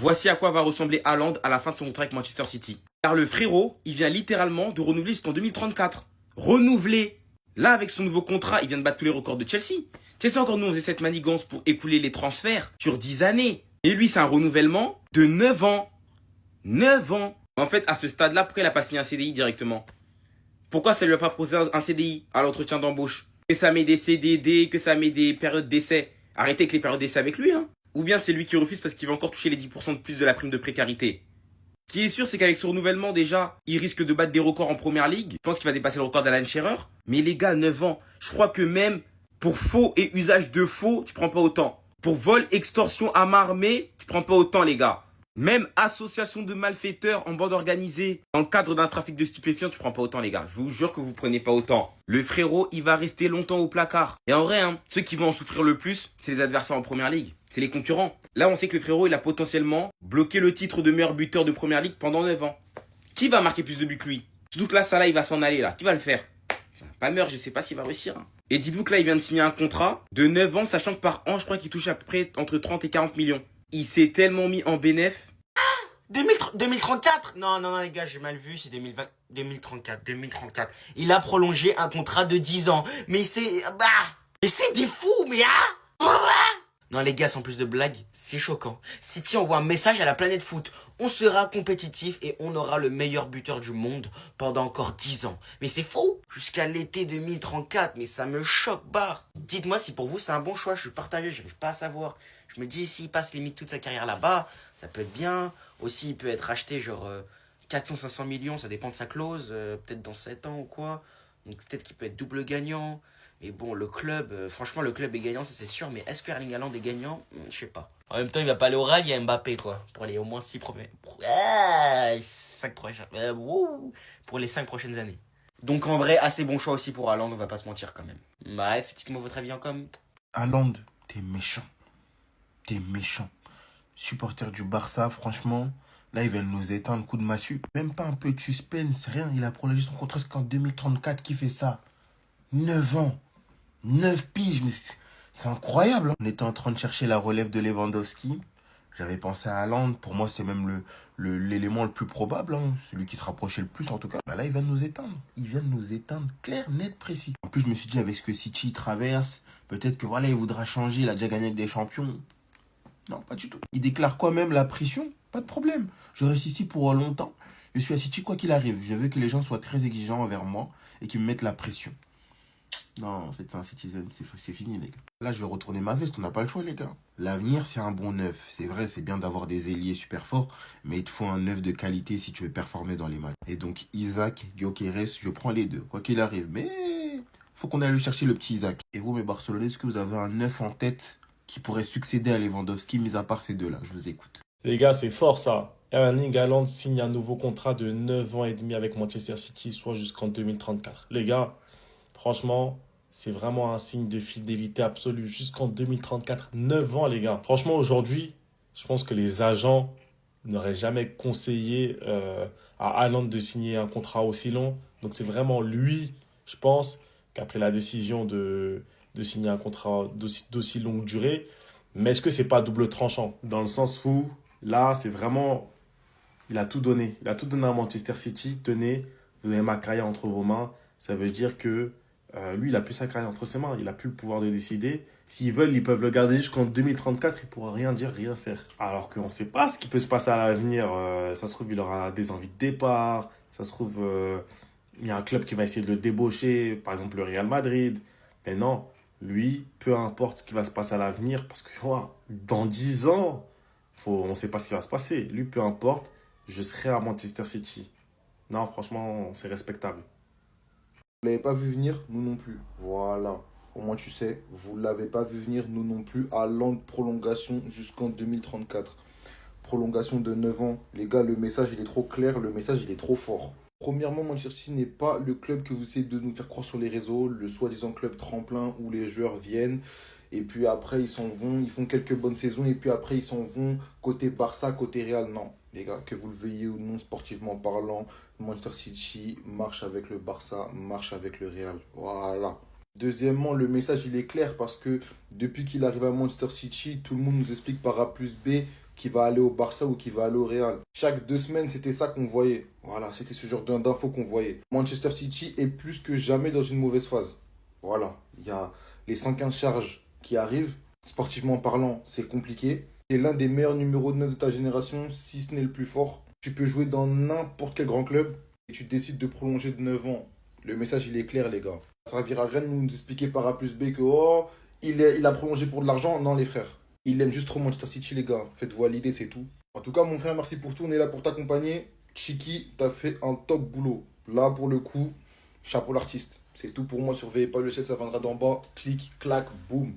Voici à quoi va ressembler Haaland à la fin de son contrat avec Manchester City. Car le frérot, il vient littéralement de renouveler jusqu'en 2034. Renouveler. Là, avec son nouveau contrat, il vient de battre tous les records de Chelsea. Chelsea encore nous, on faisait cette manigance pour écouler les transferts sur 10 années. Et lui, c'est un renouvellement de 9 ans. 9 ans. En fait, à ce stade-là, pourquoi il a pas signé un CDI directement? Pourquoi ça lui a pas posé un CDI à l'entretien d'embauche? Que ça met des CDD, que ça met des périodes d'essai. Arrêtez avec les périodes d'essai avec lui, hein. Ou bien c'est lui qui refuse parce qu'il va encore toucher les 10% de plus de la prime de précarité. Ce qui est sûr, c'est qu'avec ce renouvellement, déjà, il risque de battre des records en première ligue. Je pense qu'il va dépasser le record d'Alan Shearer. Mais les gars, 9 ans, je crois que même pour faux et usage de faux, tu prends pas autant. Pour vol, extorsion à main armée, tu prends pas autant, les gars. Même association de malfaiteurs en bande organisée, dans le cadre d'un trafic de stupéfiants, tu prends pas autant, les gars. Je vous jure que vous prenez pas autant. Le frérot, il va rester longtemps au placard. Et en vrai, hein, ceux qui vont en souffrir le plus, c'est les adversaires en première ligue. C'est les concurrents. Là, on sait que le frérot, il a potentiellement bloqué le titre de meilleur buteur de première ligue pendant 9 ans. Qui va marquer plus de buts que lui? Surtout que là, Salah, il va s'en aller, là. Qui va le faire? Palmer, je sais pas s'il va réussir. Hein. Et dites-vous que là, il vient de signer un contrat de 9 ans, sachant que par an, je crois qu'il touche à peu près entre 30 et 40 millions. Il s'est tellement mis en bénéf. 2034? Non, les gars, j'ai mal vu, c'est 2020, 2034. Il a prolongé un contrat de 10 ans. Mais c'est... mais c'est des fous, mais Non, les gars, sans plus de blagues, c'est choquant. City envoie un message à la planète foot. On sera compétitif et on aura le meilleur buteur du monde pendant encore 10 ans. Mais c'est faux. Jusqu'à l'été 2034, mais ça me choque, Dites-moi si pour vous c'est un bon choix, je suis partagé, j'arrive pas à savoir. Je me dis, s'il passe limite toute sa carrière là-bas, ça peut être bien. Aussi, il peut être acheté genre 400-500 millions, ça dépend de sa clause, peut-être dans 7 ans ou quoi. Donc peut-être qu'il peut être double gagnant. Mais bon, le club, franchement, le club est gagnant, ça c'est sûr. Mais est-ce que Erling Haaland est gagnant? Je sais pas. En même temps, il va pas aller au Real, il y a Mbappé, quoi. Pour les au moins 6 premiers. 5 prochains. Pour les 5 prochaines années. Donc en vrai, assez bon choix aussi pour Haaland, on va pas se mentir quand même. Bref, dites-moi votre avis en com. Haaland, t'es méchant. T'es méchant. Supporter du Barça, franchement, là, ils veulent nous éteindre, coup de massue. Même pas un peu de suspense, rien. Il a prolongé son contrat jusqu'en 2034. Qui fait ça? 9 ans. 9 piges. Mais c'est incroyable. Hein. On était en train de chercher la relève de Lewandowski. J'avais pensé à Haaland. Pour moi, c'était même l'élément le plus probable. Hein. Celui qui se rapprochait le plus, en tout cas. Bah là, il vient de nous éteindre. Il vient de nous éteindre clair, net, précis. En plus, je me suis dit, avec ce que City traverse, peut-être que voilà, il voudra changer. Il a déjà gagné avec des champions. Non, pas du tout. Il déclare quoi même la pression? Pas de problème. Je reste ici pour longtemps. Je suis à City quoi qu'il arrive. Je veux que les gens soient très exigeants envers moi et qu'ils me mettent la pression. Non, en fait, c'est un Citizen. C'est fini, les gars. Là, je vais retourner ma veste. On n'a pas le choix, les gars. L'avenir, c'est un bon neuf. C'est vrai, c'est bien d'avoir des ailiers super forts, mais il te faut un neuf de qualité si tu veux performer dans les matchs. Et donc, Isaac, Gyökeres, je prends les deux, quoi qu'il arrive. Mais faut qu'on aille chercher le petit Isaac. Et vous, mes Barcelonais, est-ce que vous avez un neuf en tête qui pourrait succéder à Lewandowski, mis à part ces deux-là? Je vous écoute. Les gars, c'est fort ça. Erling Haaland signe un nouveau contrat de 9 ans et demi avec Manchester City, soit jusqu'en 2034. Les gars, franchement, c'est vraiment un signe de fidélité absolue. Jusqu'en 2034, 9 ans, les gars. Franchement, aujourd'hui, je pense que les agents n'auraient jamais conseillé à Haaland de signer un contrat aussi long. Donc c'est vraiment lui, je pense, qu'après la décision de signer un contrat d'aussi longue durée. Mais est-ce que c'est pas double tranchant? Dans le sens où, là, c'est vraiment... Il a tout donné. Il a tout donné à Manchester City. Tenez, vous avez ma carrière entre vos mains. Ça veut dire que lui, il a plus sa carrière entre ses mains. Il a plus le pouvoir de décider. S'ils veulent, ils peuvent le garder jusqu'en 2034. Il ne pourra rien dire, rien faire. Alors qu'on ne sait pas ce qui peut se passer à l'avenir. Ça se trouve, il aura des envies de départ. Ça se trouve, il y a un club qui va essayer de le débaucher. Par exemple, le Real Madrid. Mais non, lui, peu importe ce qui va se passer à l'avenir. Parce que dans 10 ans, on ne sait pas ce qui va se passer. Lui, peu importe. Je serai à Manchester City. Non, franchement, c'est respectable. Vous l'avez pas vu venir, nous non plus. Voilà. Au moins tu sais, vous l'avez pas vu venir, nous non plus. Haaland, prolongation jusqu'en 2034. Prolongation de 9 ans. Les gars, le message il est trop clair, le message il est trop fort. Premièrement, Manchester City n'est pas le club que vous essayez de nous faire croire sur les réseaux, le soi-disant club tremplin où les joueurs viennent. Et puis après, ils s'en vont, ils font quelques bonnes saisons. Et puis après, ils s'en vont côté Barça, côté Real. Non, les gars, que vous le veuillez ou non, sportivement parlant, Manchester City marche avec le Barça, marche avec le Real. Voilà. Deuxièmement, le message, il est clair parce que depuis qu'il arrive à Manchester City, tout le monde nous explique par A plus B qui va aller au Barça ou qui va aller au Real. Chaque 2 semaines, c'était ça qu'on voyait. Voilà, c'était ce genre d'infos qu'on voyait. Manchester City est plus que jamais dans une mauvaise phase. Voilà, il y a les 115 charges qui arrivent. Sportivement parlant, c'est compliqué. C'est l'un des meilleurs numéros de 9 de ta génération, si ce n'est le plus fort. Tu peux jouer dans n'importe quel grand club et tu décides de prolonger de 9 ans. Le message, il est clair, les gars. Ça servira à rien de nous expliquer par A plus B que oh, il a prolongé pour de l'argent. Non, les frères. Il aime juste trop Manchester City, les gars. Faites-vous l'idée, c'est tout. En tout cas, mon frère, merci pour tout. On est là pour t'accompagner. Chiki, t'as fait un top boulot. Là, pour le coup, chapeau l'artiste. C'est tout pour moi. Surveillez pas le ciel, ça viendra d'en bas. Clic, clac, boum.